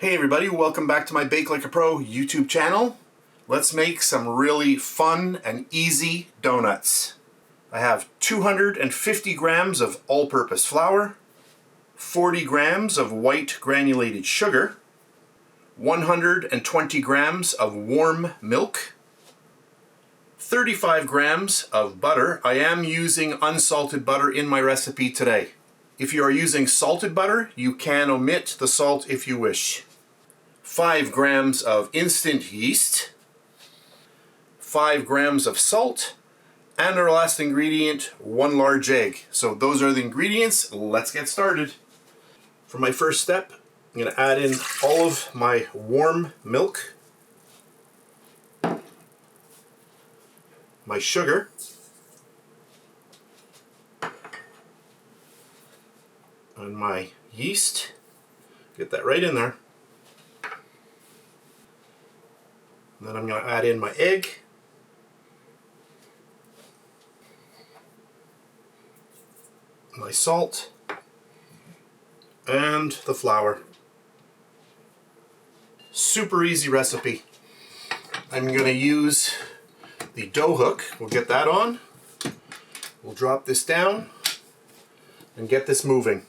Hey everybody, welcome back to my Bake Like a Pro YouTube channel. Let's make some really fun and easy donuts. I have 250 grams of all-purpose flour, 40 grams of white granulated sugar, 120 grams of warm milk, 35 grams of butter. I am using unsalted butter in my recipe today. If you are using salted butter, you can omit the salt if you wish. 5 grams of instant yeast, 5 grams of salt, and our last ingredient, 1 large egg. So those are the ingredients. Let's get started. For my first step, I'm going to add in all of my warm milk, my sugar, and my yeast. Get that right in there. And then I'm going to add in my egg, my salt, and the flour. Super easy recipe. I'm going to use the dough hook. We'll get that on. We'll drop this down and get this moving.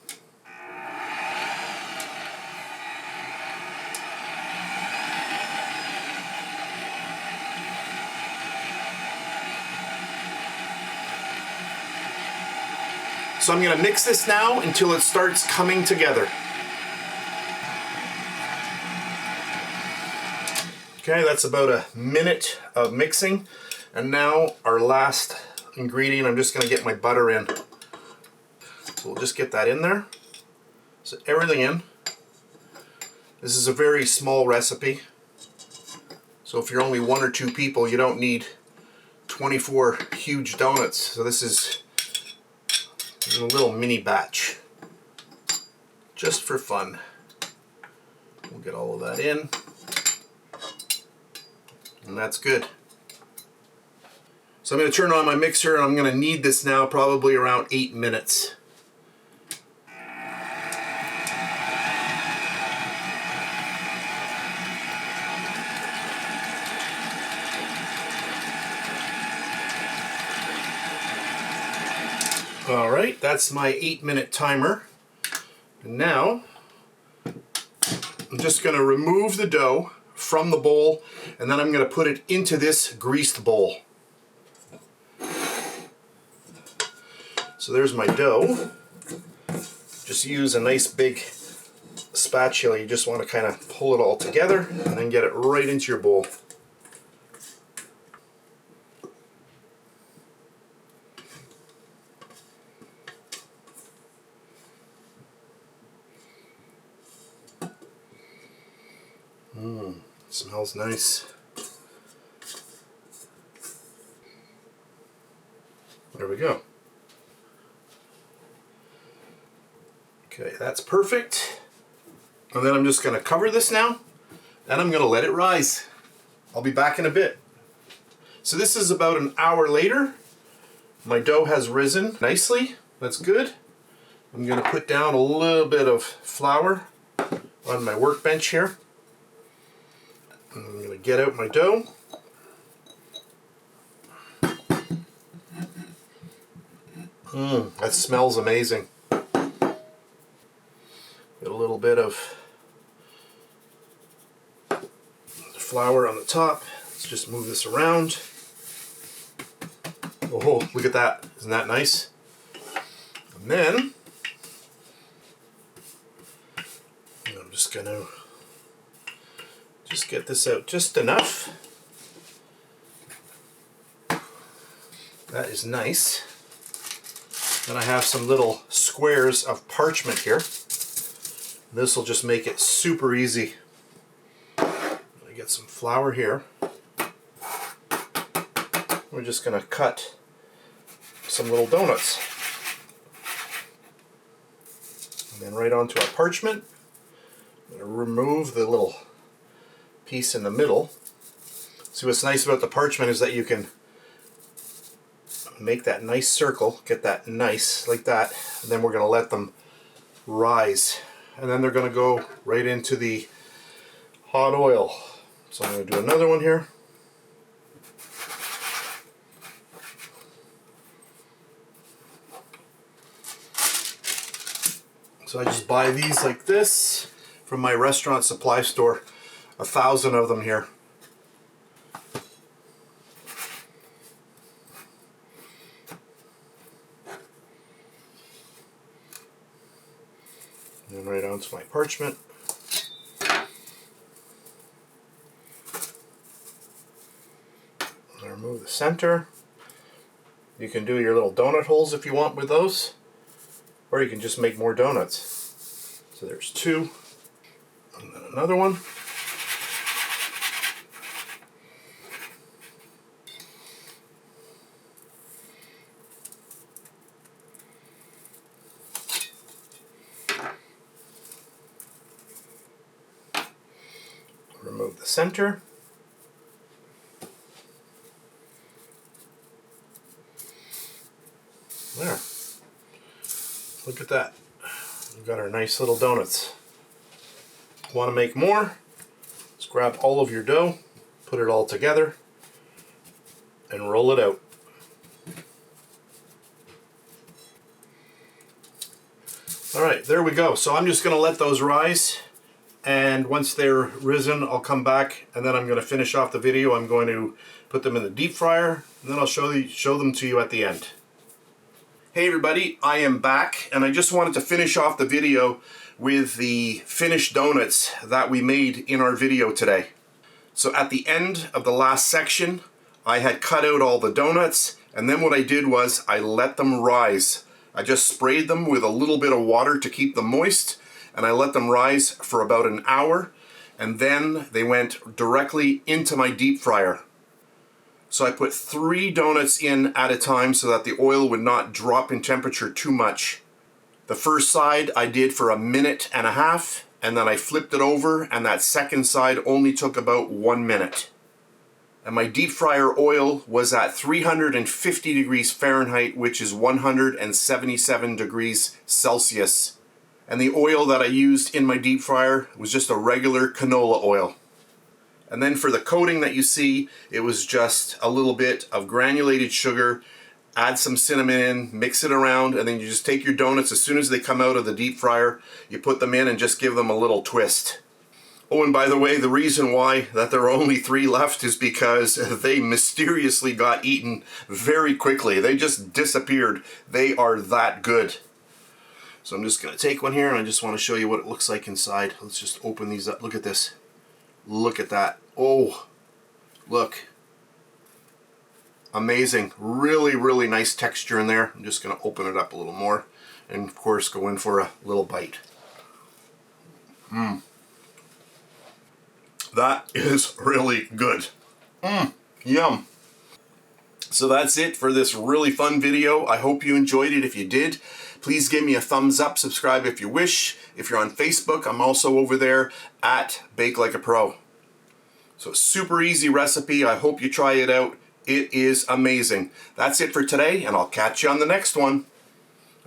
So I'm going to mix this now until it starts coming together. Okay, that's about a minute of mixing. And now our last ingredient, I'm just going to get my butter in. So we'll just get that in there. So everything in. This is a very small recipe. So if you're only 1 or 2 people, you don't need 24 huge donuts. So this is a little mini batch, just for fun. We'll get all of that in, and that's good. So I'm going to turn on my mixer, and I'm going to knead this now probably around 8 minutes. Alright, that's my 8-minute timer. And now I'm just going to remove the dough from the bowl, and then I'm going to put it into this greased bowl. So there's my dough. Just use a nice big spatula. You just want to kind of pull it all together and then get it right into your bowl. Smells nice. There we go. Okay, that's perfect. And then I'm just going to cover this now, and I'm going to let it rise. I'll be back in a bit. So this is about an hour later. My dough has risen nicely. That's good. I'm going to put down a little bit of flour on my workbench here. I'm going to get out my dough. That smells amazing. Get a little bit of flour on the top. Let's just move this around. Oh, look at that. Isn't that nice? And then I'm just going to get this out just enough. That is nice. Then I have some little squares of parchment here. This will just make it super easy. I get some flour here. We're just going to cut some little donuts. And then right onto our parchment. I'm going to remove the little piece in the middle. See, what's nice about the parchment is that you can make that nice circle, get that nice like that, and then we're going to let them rise, and then they're going to go right into the hot oil. So I'm going to do another one here. So I just buy these like this from my restaurant supply store. 1,000 of them here. And right onto my parchment. I remove the center. You can do your little donut holes if you want with those, or you can just make more donuts. So there's 2, and then another one. Remove the center. There. Look at that. We've got our nice little donuts. Want to make more? Just grab all of your dough, put it all together, and roll it out. Alright, there we go. So I'm just going to let those rise, and once they're risen I'll come back and then I'm going to finish off the video. I'm going to put them in the deep fryer, and then I'll show them to you at the end. Hey everybody, I am back, and I just wanted to finish off the video with the finished donuts that we made in our video today. So at the end of the last section, I had cut out all the donuts, and then what I did was I let them rise. I just sprayed them with a little bit of water to keep them moist, and I let them rise for about an hour, and then they went directly into my deep fryer. So I put 3 donuts in at a time so that the oil would not drop in temperature too much. The first side I did for 1.5 minutes, and then I flipped it over, and that second side only took about 1 minute. And my deep fryer oil was at 350 degrees Fahrenheit, which is 177 degrees Celsius. And the oil that I used in my deep fryer was just a regular canola oil. And then for the coating that you see, it was just a little bit of granulated sugar, add some cinnamon in, mix it around, and then you just take your donuts as soon as they come out of the deep fryer, you put them in and just give them a little twist. Oh, and by the way, the reason why that there are only 3 left is because they mysteriously got eaten very quickly. They just disappeared. They are that good. So I'm just going to take one here, and I just want to show you what it looks like inside. Let's just open these up. Look at this. Look at that. Oh, look. Amazing. Really, really nice texture in there. I'm just going to open it up a little more and, of course, go in for a little bite. That is really good. Yum. So that's it for this really fun video. I hope you enjoyed it. If you did, please give me a thumbs up, subscribe if you wish. If you're on Facebook, I'm also over there at BakeLikeAPro. So super easy recipe. I hope you try it out. It is amazing. That's it for today, and I'll catch you on the next one.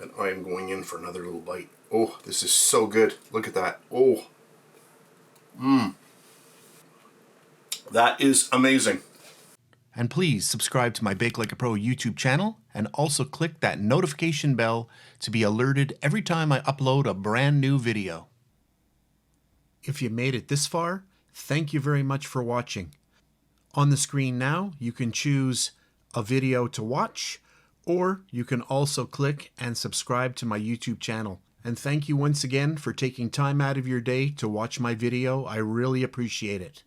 And I am going in for another little bite. Oh, this is so good. Look at that. Oh. That is amazing. And please subscribe to my BakeLikeAPro YouTube channel, and also click that notification bell to be alerted every time I upload a brand new video. If you made it this far, thank you very much for watching. On the screen now, you can choose a video to watch, or you can also click and subscribe to my YouTube channel. And thank you once again for taking time out of your day to watch my video. I really appreciate it.